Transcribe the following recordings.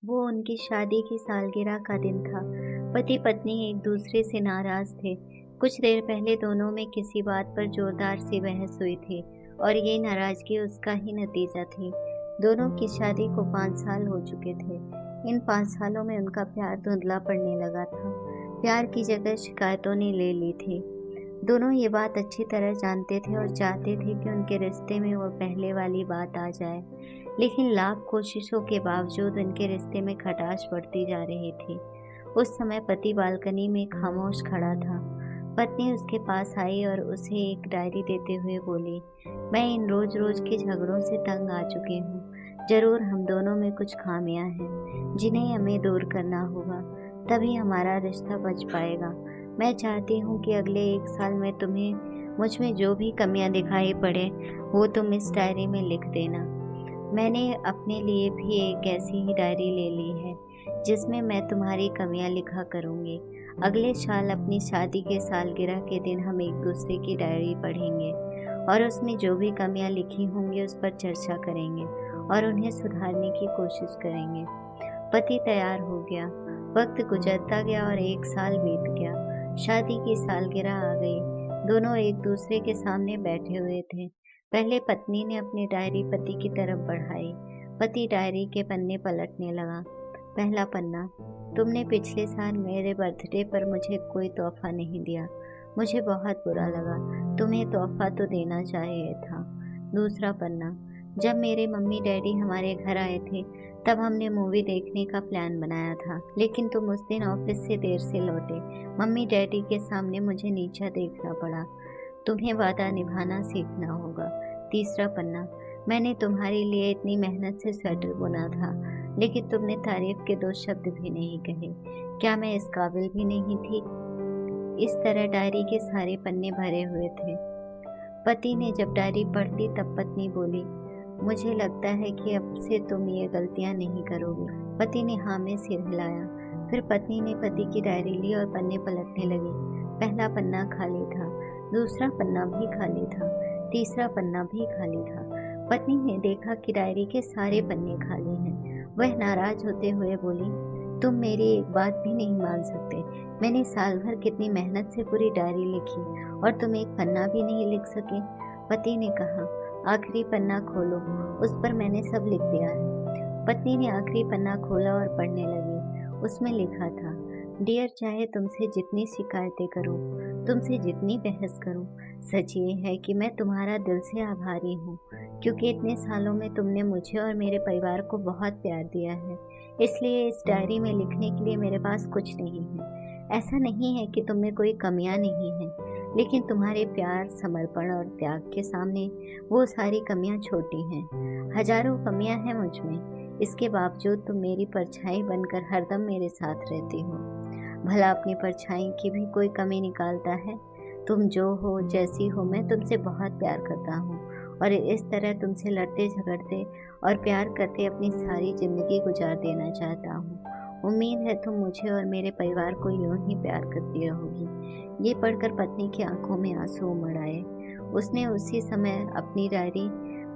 वो उनकी शादी की सालगिरह का दिन था। पति-पत्नी एक दूसरे से नाराज़ थे। कुछ देर पहले दोनों में किसी बात पर जोरदार सी बहस हुई थी और ये नाराज़गी उसका ही नतीजा थी। दोनों की शादी को 5 साल हो चुके थे। इन 5 सालों में उनका प्यार धुंधला पड़ने लगा था। प्यार की जगह शिकायतों ने ले ली थी। दोनों ये बात अच्छी तरह जानते थे और चाहते थे कि उनके रिश्ते में वो पहले वाली बात आ जाए। लेकिन लाख कोशिशों के बावजूद उनके रिश्ते में खटास बढ़ती जा रही थी। उस समय पति बालकनी में खामोश खड़ा था। पत्नी उसके पास आई और उसे एक डायरी देते हुए बोली, मैं इन रोज-रोज के झगड़ों से तंग आ चुकी हूँ। ज़रूर हम दोनों में कुछ खामियां हैं, जिन्हें हमें दूर करना होगा, तभी हमारा रिश्ता बच पाएगा। मैं चाहती हूँ कि अगले 1 साल में तुम्हें मुझ में जो भी कमियां दिखाई पड़े, वो तुम इस डायरी में लिख देना। मैंने अपने लिए भी एक ऐसी ही डायरी ले ली है, जिसमें मैं तुम्हारी कमियां लिखा करूँगी। अगले साल अपनी शादी के सालगिरह के दिन हम एक दूसरे की डायरी पढ़ेंगे और उसमें जो भी कमियां लिखी होंगी उस पर चर्चा करेंगे और उन्हें सुधारने की कोशिश करेंगे। पति तैयार हो गया। वक्त गुजरता गया और 1 साल बीत गया। शादी की सालगिरह आ गई। दोनों एक दूसरे के सामने बैठे हुए थे। पहले पत्नी ने अपनी डायरी पति की तरफ बढ़ाई। पति डायरी के पन्ने पलटने लगा। पहला पन्ना, तुमने पिछले साल मेरे बर्थडे पर मुझे कोई तोहफा नहीं दिया। मुझे बहुत बुरा लगा। तुम्हें तोहफा तो देना चाहिए था। दूसरा पन्ना, जब मेरे मम्मी डैडी हमारे घर आए थे, तब हमने मूवी देखने का प्लान बनाया था, लेकिन तुम उस दिन ऑफिस से देर से लौटे। मम्मी डैडी के सामने मुझे नीचा देखना पड़ा। तुम्हें वादा निभाना सीखना होगा। तीसरा पन्ना, मैंने तुम्हारे लिए इतनी मेहनत से स्वेटर बुना था, लेकिन तुमने तारीफ के 2 शब्द भी नहीं कहे। क्या मैं इस काबिल भी नहीं थी? इस तरह डायरी के सारे पन्ने भरे हुए थे। पति ने जब डायरी पढ़ ली तब पत्नी बोली, मुझे लगता है कि अब से तुम ये गलतियां नहीं करोगी। पति ने हाँ में सिर हिलाया। फिर पत्नी ने पति की डायरी ली और पन्ने पलटने लगी। पहला पन्ना खाली था, दूसरा पन्ना भी खाली था, तीसरा पन्ना भी खाली था। पत्नी ने देखा कि डायरी के सारे पन्ने खाली हैं। वह नाराज होते हुए बोली, तुम मेरी एक बात भी नहीं मान सकते। मैंने साल भर कितनी मेहनत से पूरी डायरी लिखी और तुम एक पन्ना भी नहीं लिख सके। पति ने कहा, आखिरी पन्ना खोलो, उस पर मैंने सब लिख दिया है। पत्नी ने आखिरी पन्ना खोला और पढ़ने लगी। उसमें लिखा था, डियर, चाहे तुमसे जितनी शिकायतें करूं, तुमसे जितनी बहस करूं, सच ये है कि मैं तुम्हारा दिल से आभारी हूँ, क्योंकि इतने सालों में तुमने मुझे और मेरे परिवार को बहुत प्यार दिया है। इसलिए इस डायरी में लिखने के लिए मेरे पास कुछ नहीं है। ऐसा नहीं है कि तुम में कोई कमियां नहीं हैं, लेकिन तुम्हारे प्यार, समर्पण और त्याग के सामने वो सारी कमियां छोटी हैं। हजारों कमियां हैं मुझ में, इसके बावजूद तुम मेरी परछाई बनकर हरदम मेरे साथ रहती हो। भला अपनी परछाई की भी कोई कमी निकालता है? तुम जो हो, जैसी हो, मैं तुमसे बहुत प्यार करता हूँ और इस तरह तुमसे लड़ते झगड़ते और प्यार करते अपनी सारी जिंदगी गुजार देना चाहता हूँ। उम्मीद है तुम मुझे और मेरे परिवार को यूं ही प्यार करती रहोगी। ये पढ़कर पत्नी की आंखों में आंसू उमड़ आए। उसने उसी समय अपनी डायरी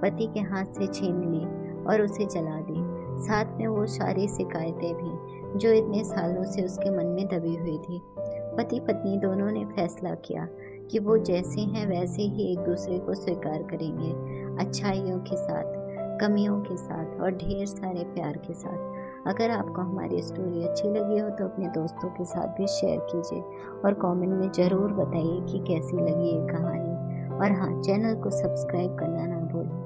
पति के हाथ से छीन ली और उसे जला दी, साथ में वो सारी शिकायतें भी जो इतने सालों से उसके मन में दबी हुई थी। पति पत्नी दोनों ने फैसला किया कि वो जैसे हैं वैसे ही एक दूसरे को स्वीकार करेंगे, अच्छाइयों के साथ, कमियों के साथ और ढेर सारे प्यार के साथ। अगर आपको हमारी स्टोरी अच्छी लगी हो तो अपने दोस्तों के साथ भी शेयर कीजिए और कमेंट में ज़रूर बताइए कि कैसी लगी ये कहानी। और हाँ, चैनल को सब्सक्राइब करना ना भूलें।